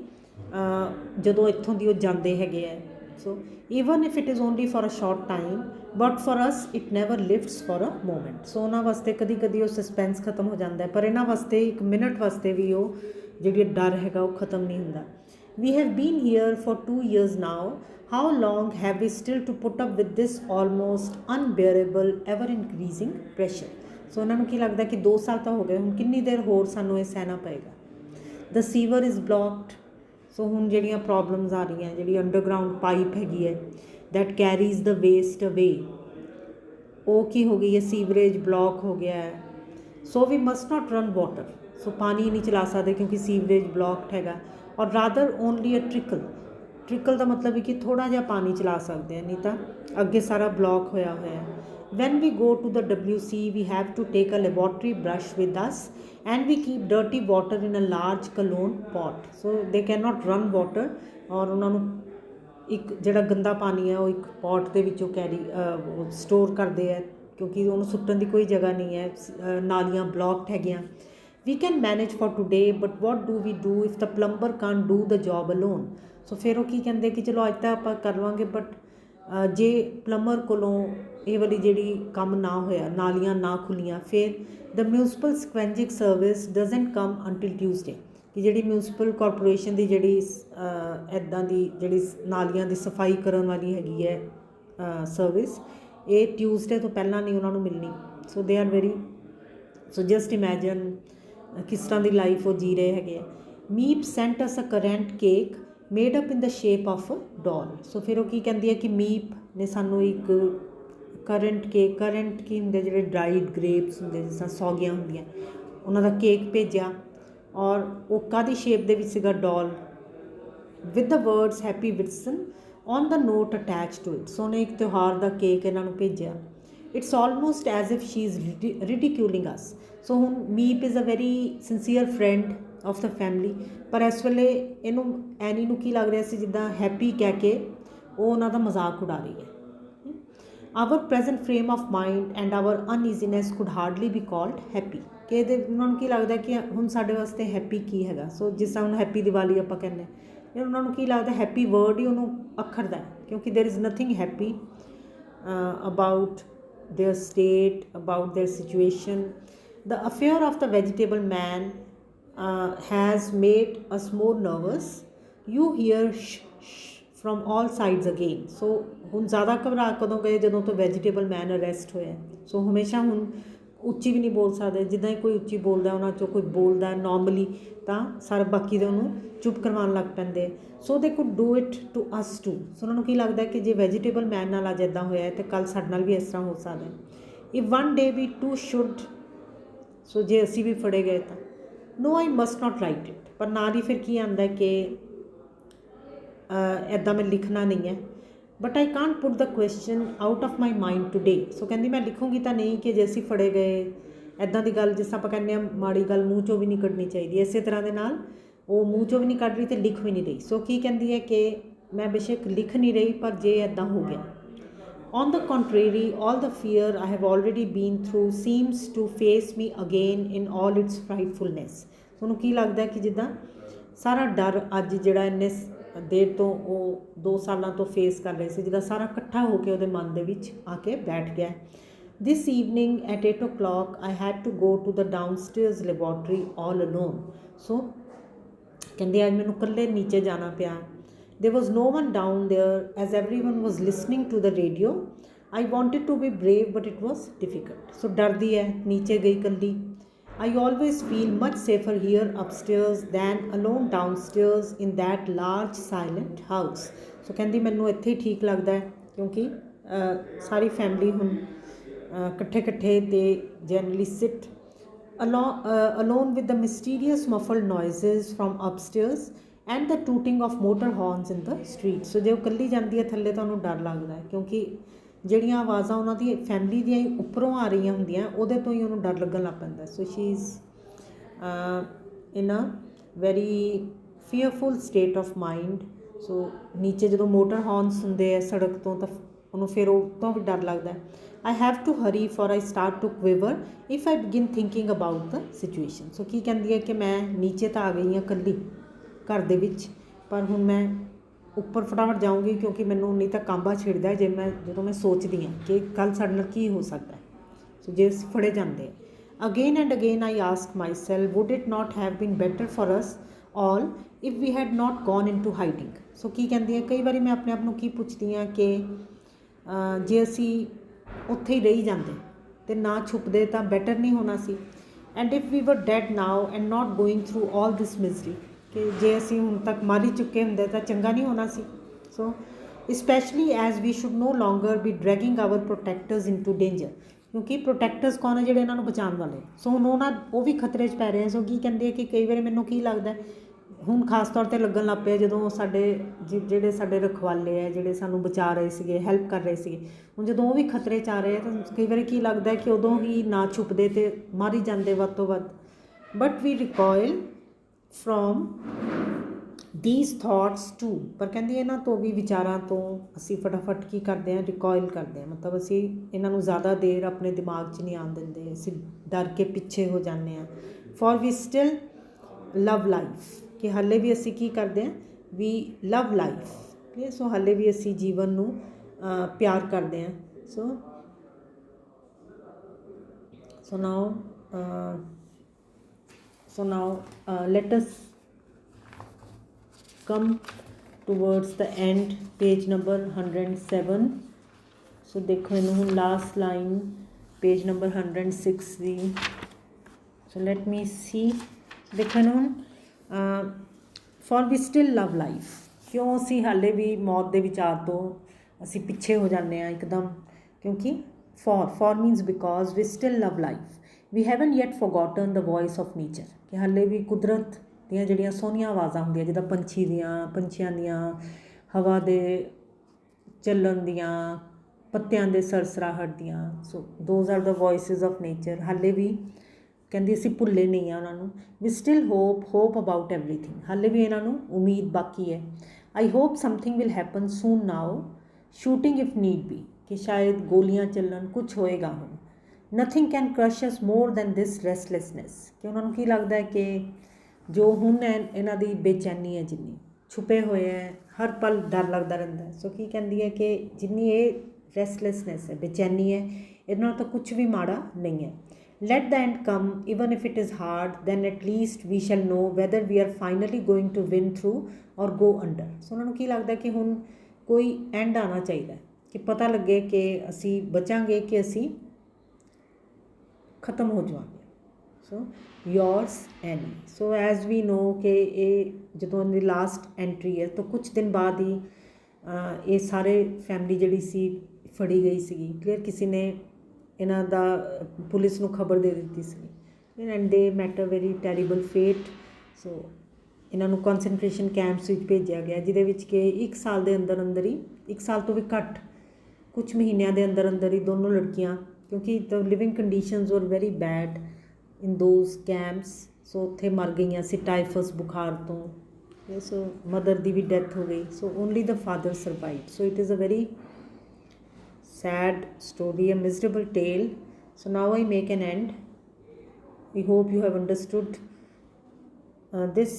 ਜਦੋਂ ਇੱਥੋਂ ਦੀ ਉਹ ਜਾਂਦੇ ਹੈਗੇ ਹੈ। So even if it is only for a short time, but for us it never lifts for a moment. So ਉਹਨਾਂ ਵਾਸਤੇ ਕਦੀ ਕਦੀ ਉਹ ਸਸਪੈਂਸ ਖਤਮ ਹੋ ਜਾਂਦਾ ਹੈ, ਪਰ ਇਹਨਾਂ ਵਾਸਤੇ ਇੱਕ ਮਿੰਟ ਵਾਸਤੇ ਵੀ ਉਹ ਜਿਹੜੀ ਡਰ ਹੈਗਾ ਉਹ ਖਤਮ ਨਹੀਂ ਹੁੰਦਾ। We have been here for 2 years now. How long have we still to put up with this almost unbearable, ever increasing pressure? ਸੋ ਉਹਨਾਂ ਨੂੰ ਕੀ ਲੱਗਦਾ ਕਿ 2 ਸਾਲ ਤਾਂ ਹੋ ਗਏ, ਹੁਣ ਕਿੰਨੀ ਦੇਰ ਹੋਰ ਸਾਨੂੰ ਇਹ ਸਹਿਣਾ ਪਏਗਾ। The sewer is blocked। ਸੋ ਹੁਣ ਜਿਹੜੀਆਂ ਪ੍ਰੋਬਲਮਸ ਆ ਰਹੀਆਂ, ਜਿਹੜੀ ਅੰਡਰਗਰਾਊਂਡ ਪਾਈਪ ਹੈਗੀ ਹੈ that carries the waste away, ਉਹ ਕੀ ਹੋ ਗਈ ਹੈ, ਸੀਵਰੇਜ ਬਲੌਕ ਹੋ ਗਿਆ ਹੈ। ਸੋ ਵੀ ਮਸਟ ਨਾਟ ਰਨ ਵਾਟਰ। ਸੋ ਪਾਣੀ ਨਹੀਂ ਚਲਾ ਸਕਦੇ ਕਿਉਂਕਿ ਸੀਵਰੇਜ ਬਲੌਕਡ ਹੈਗਾ, ਔਰ ਰਾਦਰ ਓਨਲੀ ਅ ਟ੍ਰਿਕਲ ਦਾ ਮਤਲਬ ਹੈ ਕਿ ਥੋੜ੍ਹਾ ਜਿਹਾ ਪਾਣੀ ਚਲਾ ਸਕਦੇ ਹਾਂ, ਨਹੀਂ ਤਾਂ ਅੱਗੇ ਸਾਰਾ ਬਲੌਕ ਹੋਇਆ ਹੋਇਆ ਹੈ। When we go to the WC we have to take a laboratory brush with us and we keep dirty water in a large cologne pot। so they cannot run water, ਔਰ ਉਹਨਾਂ ਨੂੰ ਇੱਕ ਜਿਹੜਾ ਗੰਦਾ ਪਾਣੀ ਹੈ ਉਹ ਇੱਕ ਪੋਟ ਦੇ ਵਿੱਚੋਂ ਸਟੋਰ ਕਰਦੇ ਹੈ, ਕਿਉਂਕਿ ਉਹਨੂੰ ਸੁੱਟਣ ਦੀ ਕੋਈ ਜਗ੍ਹਾ ਨਹੀਂ ਹੈ, ਨਾਲੀਆਂ ਬਲੌਕਡ ਹੈਗੀਆਂ। We can manage for today, but what do we do if the plumber can't do the job alone? ਸੋ ਫਿਰ ਉਹ ਕੀ ਕਹਿੰਦੇ ਕਿ ਚਲੋ ਅੱਜ ਤਾਂ ਆਪਾਂ ਕਰ ਲਵਾਂਗੇ, ਬਟ ਜੇ ਪਲੰਬਰ ਕੋਲੋਂ ਇਹ ਵਾਲੀ ਜਿਹੜੀ ਕੰਮ ਨਾ ਹੋਇਆ, ਨਾਲੀਆਂ ਨਾ ਖੁੱਲੀਆਂ, ਫਿਰ the municipal scavenging service doesn't come until Tuesday। ਕਿ ਜਿਹੜੀ ਮਿਊਨਿਸਪਲ ਕਾਰਪੋਰੇਸ਼ਨ ਦੀ ਜਿਹੜੀ ਇੱਦਾਂ ਦੀ ਜਿਹੜੀ ਨਾਲੀਆਂ ਦੀ ਸਫਾਈ ਕਰਨ ਵਾਲੀ ਹੈਗੀ ਹੈ ਸਰਵਿਸ, ਇਹ ਟਿਊਜ਼ਡੇ ਤੋਂ ਪਹਿਲਾਂ ਨਹੀਂ ਉਹਨਾਂ ਨੂੰ ਮਿਲਣੀ। So they are very, so just imagine ਕਿਸ ਤਰ੍ਹਾਂ ਦੀ ਲਾਈਫ ਉਹ ਜੀ ਰਹੇ ਹੈਗੇ ਆ। Miep sent us a currant cake made up in the shape of doll. So ਫਿਰ ਉਹ ਕੀ ਕਹਿੰਦੀ ਹੈ ਕਿ ਮੀਪ ਨੇ ਸਾਨੂੰ ਇੱਕ ਕਰੰਟ ਕੀ ਹੁੰਦੇ, ਜਿਹੜੇ ਡਰਾਈਡ ਗ੍ਰੇਪਸ ਹੁੰਦੇ, ਜਿਸ ਤਰ੍ਹਾਂ ਸੌਗੀਆਂ ਹੁੰਦੀਆਂ, ਉਹਨਾਂ ਦਾ ਕੇਕ ਭੇਜਿਆ, ਔਰ ਉਹ ਕਾਹਦੀ ਸ਼ੇਪ ਦੇ ਵਿੱਚ ਸੀਗਾ, doll, with the words happy Whitsun on the note attach to it. So ਉਹਨੇ ਇੱਕ ਤਿਉਹਾਰ ਦਾ ਕੇਕ ਇਹਨਾਂ ਨੂੰ ਭੇਜਿਆ। It's almost as if she is ridiculing us. So ਹੁਣ Miep is a very sincere friend of the family, ਪਰ ਇਸ ਵੇਲੇ ਇਹਨੂੰ ਐਨੀ ਨੂੰ ਕੀ ਲੱਗ ਰਿਹਾ ਸੀ ਜਿੱਦਾਂ ਹੈਪੀ ਕਹਿ ਕੇ ਉਹ ਉਹਨਾਂ ਦਾ ਮਜ਼ਾਕ ਉਡਾ ਰਹੀ ਹੈ। Our present frame of mind and our uneasiness could hardly be called happy. ਕਿ ਇਹਦੇ ਉਹਨਾਂ ਨੂੰ ਕੀ ਲੱਗਦਾ ਕਿ ਹੁਣ ਸਾਡੇ ਵਾਸਤੇ ਹੈਪੀ ਕੀ ਹੈਗਾ। ਸੋ ਜਿਸ ਤਰ੍ਹਾਂ ਹੁਣ ਹੈਪੀ ਦੀਵਾਲੀ ਆਪਾਂ ਕਹਿੰਦੇ ਹਾਂ, ਉਹਨਾਂ ਨੂੰ ਕੀ ਲੱਗਦਾ ਹੈਪੀ ਵਰਡ ਹੀ ਉਹਨੂੰ ਅੱਖਰਦਾ, ਕਿਉਂਕਿ there is nothing happy about their state, about their situation. The affair of the vegetable man has made us more nervous. You hear shh from all sides again। so ਹੁਣ ਜ਼ਿਆਦਾ ਘਬਰਾ ਕਦੋਂ ਗਏ, ਜਦੋਂ ਤੋਂ vegetable ਮੈਨ arrest ਹੋਇਆ। ਸੋ ਹਮੇਸ਼ਾ ਹੁਣ ਉੱਚੀ ਵੀ ਨਹੀਂ ਬੋਲ ਸਕਦੇ, ਜਿੱਦਾਂ ਹੀ ਕੋਈ ਉੱਚੀ ਬੋਲਦਾ ਉਹਨਾਂ 'ਚੋਂ ਕੋਈ ਬੋਲਦਾ ਨੋਰਮਲੀ ਤਾਂ ਸਾਰੇ ਬਾਕੀ ਦੇ ਉਹਨੂੰ ਚੁੱਪ ਕਰਵਾਉਣ ਲੱਗ ਪੈਂਦੇ। So they could do it to us too. So ਉਹਨਾਂ ਨੂੰ ਕੀ ਲੱਗਦਾ ਕਿ ਜੇ ਵੈਜੀਟੇਬਲ ਮੈਨ ਨਾਲ ਅੱਜ ਇੱਦਾਂ ਹੋਇਆ ਤਾਂ ਕੱਲ੍ਹ ਸਾਡੇ ਨਾਲ ਵੀ ਇਸ ਤਰ੍ਹਾਂ ਹੋ ਸਕਦਾ। If one day we too should, so ਜੇ ਅਸੀਂ ਵੀ ਫੜੇ ਗਏ ਤਾਂ no I must not write it. ਪਰ ਨਾਲ ਹੀ ਫਿਰ ਕੀ ਆਉਂਦਾ ਕਿ ਇੱਦਾਂ ਮੈਂ ਲਿਖਣਾ ਨਹੀਂ ਹੈ, but I can't put the question out of my mind today. So ਕਹਿੰਦੀ ਮੈਂ ਲਿਖੂੰਗੀ ਤਾਂ ਨਹੀਂ ਕਿ ਜੇ ਅਸੀਂ ਫੜੇ ਗਏ, ਇੱਦਾਂ ਦੀ ਗੱਲ ਜਿਸ ਆਪਾਂ ਕਹਿੰਦੇ ਹਾਂ ਮਾੜੀ ਗੱਲ ਮੂੰਹ 'ਚੋਂ ਵੀ ਨਹੀਂ ਕੱਢਣੀ ਚਾਹੀਦੀ, ਇਸੇ ਤਰ੍ਹਾਂ ਦੇ ਨਾਲ ਉਹ ਮੂੰਹ 'ਚੋਂ ਵੀ ਨਹੀਂ ਕੱਢ ਰਹੀ ਅਤੇ ਲਿਖ ਵੀ ਨਹੀਂ ਰਹੀ। ਸੋ ਕੀ ਕਹਿੰਦੀ ਹੈ ਕਿ ਮੈਂ ਬੇਸ਼ੱਕ ਲਿਖ ਨਹੀਂ ਰਹੀ, ਪਰ ਜੇ ਇੱਦਾਂ ਹੋ ਗਿਆ। On the contrary, all the fear I have already been through seems to face me again in all its frightfulness। ਤੁਹਾਨੂੰ ਕੀ ਲੱਗਦਾ ਕਿ ਜਿੱਦਾਂ ਸਾਰਾ ਡਰ ਅੱਜ ਜਿਹੜਾ ਇੰਨੇ ਦੇਰ ਤੋਂ ਉਹ 2 ਸਾਲਾਂ ਤੋਂ ਫੇਸ ਕਰ ਰਹੇ ਸੀ, ਜਿੱਦਾਂ ਸਾਰਾ ਇਕੱਠਾ ਹੋ ਕੇ ਉਹਦੇ ਮਨ ਦੇ ਵਿੱਚ ਆ ਕੇ ਬੈਠ ਗਿਆ। This evening at 8 o'clock I had to go to the downstairs laboratory all alone। ਸੋ ਕਹਿੰਦੇ ਅੱਜ ਮੈਨੂੰ ਇਕੱਲੇ ਨੀਚੇ ਜਾਣਾ ਪਿਆ। There was no one down there as everyone was listening to the radio। I wanted to be brave but it was difficult। So ਡਰਦੀ ਹੈ, ਨੀਚੇ ਗਈ ਇਕੱਲੀ। I always feel much safer here upstairs than alone downstairs in that large silent house। So ਕਹਿੰਦੀ ਮੈਨੂੰ ਇੱਥੇ ਹੀ ਠੀਕ ਲੱਗਦਾ ਹੈ, ਕਿਉਂਕਿ ਸਾਰੀ ਫੈਮਿਲੀ ਹੁਣ ਇਕੱਠੇ ਤੇ generally sit alone with the mysterious muffled noises from upstairs and the tooting of motor horns in the street। ਸੋ ਜੇ ਉਹ ਇਕੱਲੀ ਜਾਂਦੀ ਹੈ ਥੱਲੇ ਤਾਂ ਉਹਨੂੰ ਡਰ ਲੱਗਦਾ ਹੈ, ਕਿਉਂਕਿ ਜਿਹੜੀਆਂ ਆਵਾਜ਼ਾਂ ਉਹਨਾਂ ਦੀ ਫੈਮਿਲੀ ਦੀਆਂ ਹੀ ਉੱਪਰੋਂ ਆ ਰਹੀਆਂ ਹੁੰਦੀਆਂ ਉਹਦੇ ਤੋਂ ਹੀ ਉਹਨੂੰ ਡਰ ਲੱਗਣ ਲੱਗ ਪੈਂਦਾ। So she is in a very fearful state of mind. So ਨੀਚੇ ਜਦੋਂ ਮੋਟਰ ਹੌਰਨਸ ਹੁੰਦੇ ਆ ਸੜਕ ਤੋਂ ਤਾਂ ਉਹਨੂੰ ਫਿਰ ਉਹ ਤੋਂ ਵੀ ਡਰ ਲੱਗਦਾ। I have to hurry for I start to quiver if I begin thinking about the situation। ਸੋ ਕੀ ਕਹਿੰਦੀ ਹੈ ਕਿ ਮੈਂ ਨੀਚੇ ਤਾਂ ਆ ਗਈ ਹਾਂ ਇਕੱਲੀ ਘਰ ਦੇ ਵਿੱਚ, ਪਰ ਹੁਣ ਮੈਂ ਉੱਪਰ ਫਟਾਫਟ ਜਾਊਂਗੀ ਕਿਉਂਕਿ ਮੈਨੂੰ ਨਹੀਂ ਤਾਂ ਕਾਂਬਾ ਛਿੜਦਾ ਜਦੋਂ ਮੈਂ ਸੋਚਦੀ ਹਾਂ ਕਿ ਕੱਲ੍ਹ ਸਾਡੇ ਨਾਲ ਕੀ ਹੋ ਸਕਦਾ। ਸੋ ਜੇ ਅਸੀਂ ਫੜੇ ਜਾਂਦੇ again and again I ask myself would it not have been better for us all if we had not gone into hiding. So ਕੀ ਕਹਿੰਦੀ ਹੈ, ਕਈ ਵਾਰੀ ਮੈਂ ਆਪਣੇ ਆਪ ਨੂੰ ਕੀ ਪੁੱਛਦੀ ਹਾਂ ਕਿ ਜੇ ਅਸੀਂ ਉੱਥੇ ਹੀ ਰਹੀ ਜਾਂਦੇ ਅਤੇ ਨਾ ਛੁਪਦੇ ਤਾਂ ਬੈਟਰ ਨਹੀਂ ਹੋਣਾ ਸੀ। And if we were dead now and not going through all this misery, ਕਿ ਜੇ ਅਸੀਂ ਹੁਣ ਤੱਕ ਮਰ ਹੀ ਚੁੱਕੇ ਹੁੰਦੇ ਤਾਂ ਚੰਗਾ ਨਹੀਂ ਹੋਣਾ ਸੀ। So specially as we should no longer be dragging our protectors into danger, ਕਿਉਂਕਿ ਪ੍ਰੋਟੈਕਟਰਸ ਕੌਣ ਹੈ, ਜਿਹੜੇ ਇਹਨਾਂ ਨੂੰ ਬਚਾਉਣ ਵਾਲੇ। ਸੋ ਹੁਣ ਉਹ ਵੀ ਖਤਰੇ 'ਚ ਪੈ ਰਹੇ ਆ। ਸੋ ਕੀ ਕਹਿੰਦੇ ਆ ਕਿ ਕਈ ਵਾਰੀ ਮੈਨੂੰ ਕੀ ਲੱਗਦਾ ਹੁਣ ਖਾਸ ਤੌਰ 'ਤੇ ਲੱਗਣ ਲੱਗ ਪਿਆ ਜਦੋਂ ਜਿਹੜੇ ਸਾਡੇ ਰਖਵਾਲੇ ਹੈ, ਜਿਹੜੇ ਸਾਨੂੰ ਬਚਾ ਰਹੇ ਸੀਗੇ, ਹੈਲਪ ਕਰ ਰਹੇ ਸੀਗੇ, ਹੁਣ ਜਦੋਂ ਉਹ ਵੀ ਖਤਰੇ 'ਚ ਆ ਰਹੇ ਆ ਤਾਂ ਕਈ ਵਾਰੀ ਕੀ ਲੱਗਦਾ ਕਿ ਉਦੋਂ ਹੀ ਨਾ ਛੁਪਦੇ ਅਤੇ ਮਰ ਹੀ ਜਾਂਦੇ ਵੱਧ ਤੋਂ ਵੱਧ। But we recoil from these thoughts too, ਪਰ ਕਹਿੰਦੀ ਇਹਨਾਂ ਤੋਂ ਵੀ ਵਿਚਾਰਾਂ ਤੋਂ ਅਸੀਂ ਫਟਾਫਟ ਕੀ ਕਰਦੇ ਹਾਂ, ਰਿਕੋਇਲ ਕਰਦੇ ਹਾਂ। ਮਤਲਬ ਅਸੀਂ ਇਹਨਾਂ ਨੂੰ ਜ਼ਿਆਦਾ ਦੇਰ ਆਪਣੇ ਦਿਮਾਗ 'ਚ ਨਹੀਂ ਆਉਣ ਦਿੰਦੇ, ਅਸੀਂ ਡਰ ਕੇ ਪਿੱਛੇ ਹੋ ਜਾਂਦੇ ਹਾਂ। For we still love life, ਕਿ ਹਾਲੇ ਵੀ ਅਸੀਂ ਕੀ ਕਰਦੇ ਹਾਂ, ਵੀ ਲਵ ਲਾਈਫ। ਸੋ ਹਾਲੇ ਵੀ ਅਸੀਂ ਜੀਵਨ ਨੂੰ ਪਿਆਰ ਕਰਦੇ ਹਾਂ। ਸੋ ਨਾਓ let us come towards the end, page number 107। ਸੋ ਦੇਖੋ ਇਹਨੂੰ ਹੁਣ ਲਾਸਟ ਲਾਈਨ ਪੇਜ ਨੰਬਰ 106 ਦੀ। ਸੋ ਲੈਟ ਮੀ ਸੀ, ਦੇਖੋ ਇਹਨੂੰ ਹੁਣ for we still love life, ਕਿਉਂ ਅਸੀਂ ਹਾਲੇ ਵੀ ਮੌਤ ਦੇ ਵਿਚਾਰ ਤੋਂ ਅਸੀਂ ਪਿੱਛੇ ਹੋ ਜਾਂਦੇ ਹਾਂ ਇੱਕਦਮ, ਕਿਉਂਕਿ for means because we still love life we haven't yet forgotten the voice of nature, ਕਿ ਹਾਲੇ ਵੀ ਕੁਦਰਤ ਦੀਆਂ ਜਿਹੜੀਆਂ ਸੋਹਣੀਆਂ ਆਵਾਜ਼ਾਂ ਹੁੰਦੀਆਂ, ਜਿੱਦਾਂ ਪੰਛੀਆਂ ਦੀਆਂ, ਹਵਾ ਦੇ ਚੱਲਣ ਦੀਆਂ, ਪੱਤਿਆਂ ਦੇ ਸਰਸਰਾਹਟ ਦੀਆਂ। So those are the voices of nature. ਹਾਲੇ ਵੀ ਕਹਿੰਦੀ ਅਸੀਂ ਭੁੱਲੇ ਨਹੀਂ ਆ ਉਹਨਾਂ ਨੂੰ। We still hope about everything, ਹਾਲੇ ਵੀ ਇਹਨਾਂ ਨੂੰ ਉਮੀਦ ਬਾਕੀ ਹੈ। I hope something will happen soon now, shooting if need be, ਕਿ ਸ਼ਾਇਦ ਗੋਲੀਆਂ ਚੱਲਣ, ਕੁਛ ਹੋਏਗਾ ਹੁਣ। Nothing can crush us more than this restlessness, ਕਿ ਉਹਨਾਂ ਨੂੰ ਕੀ ਲੱਗਦਾ ਹੈ ਕਿ ਜੋ ਹੁਣ ਹੈ ਇਹਨਾਂ ਦੀ ਬੇਚੈਨੀ ਹੈ, ਜਿੰਨੀ ਛੁਪੇ ਹੋਏ ਹੈ, ਹਰ ਪਲ ਡਰ ਲੱਗਦਾ ਰਹਿੰਦਾ। ਸੋ ਕੀ ਕਹਿੰਦੀ ਹੈ ਕਿ ਜਿੰਨੀ ਇਹ ਰੈਸਟਲੈਸਨੈਸ ਹੈ, ਬੇਚੈਨੀ ਹੈ, ਇਹਦੇ ਨਾਲ ਤਾਂ ਕੁਛ ਵੀ ਮਾੜਾ ਨਹੀਂ ਹੈ। let the end come even if it is hard, then at least we shall know whether we are finally going to win through or go under। ਸੋ ਉਹਨਾਂ ਨੂੰ ਕੀ ਲੱਗਦਾ ਕਿ ਹੁਣ ਕੋਈ ਐਂਡ ਆਉਣਾ ਚਾਹੀਦਾ, ਕਿ ਪਤਾ ਲੱਗੇ ਕਿ ਅਸੀਂ ਬਚਾਂਗੇ ਕਿ ਅਸੀਂ ਖਤਮ ਹੋ ਜਾਵਾਂਗੇ। ਸੋ yours ਐਨੀ। ਸੋ ਐਜ਼ ਵੀ ਨੋ ਕਿ ਇਹ ਜਦੋਂ ਇਹਦੀ ਲਾਸਟ ਐਂਟਰੀ ਹੈ ਤਾਂ ਕੁਛ ਦਿਨ ਬਾਅਦ ਹੀ ਇਹ ਸਾਰੇ ਫੈਮਿਲੀ ਜਿਹੜੀ ਸੀ ਫੜੀ ਗਈ ਸੀਗੀ। ਕਲੀਅਰ, ਕਿਸੇ ਨੇ ਇਹਨਾਂ ਦਾ ਪੁਲਿਸ ਨੂੰ ਖਬਰ ਦੇ ਦਿੱਤੀ ਸੀ। ਐਂਡ ਦੇ ਮੈਟ ਅ ਵੈਰੀ ਟੈਰੀਬਲ ਫੇਟ। ਸੋ ਇਹਨਾਂ ਨੂੰ ਕੌਨਸਨਟ੍ਰੇਸ਼ਨ ਕੈਂਪਸ ਵਿੱਚ ਭੇਜਿਆ ਗਿਆ, ਜਿਹਦੇ ਵਿੱਚ ਕਿ 1 ਸਾਲ ਦੇ ਅੰਦਰ ਹੀ, 1 ਸਾਲ ਤੋਂ ਵੀ ਘੱਟ, ਕੁਛ ਮਹੀਨਿਆਂ ਦੇ ਅੰਦਰ ਹੀ ਦੋਨੋਂ ਲੜਕੀਆਂ, ਕਿਉਂਕਿ the living conditions were very bad in those camps. So ਉੱਥੇ ਮਰ ਗਈਆਂ ਸੀ ਟਾਈਫਸ ਬੁਖਾਰ ਤੋਂ। ਸੋ ਮਦਰ ਦੀ ਵੀ ਡੈਥ ਹੋ ਗਈ। So only the father survived. So it is a very sad story, a miserable tale. So now I make an end. We hope you have understood this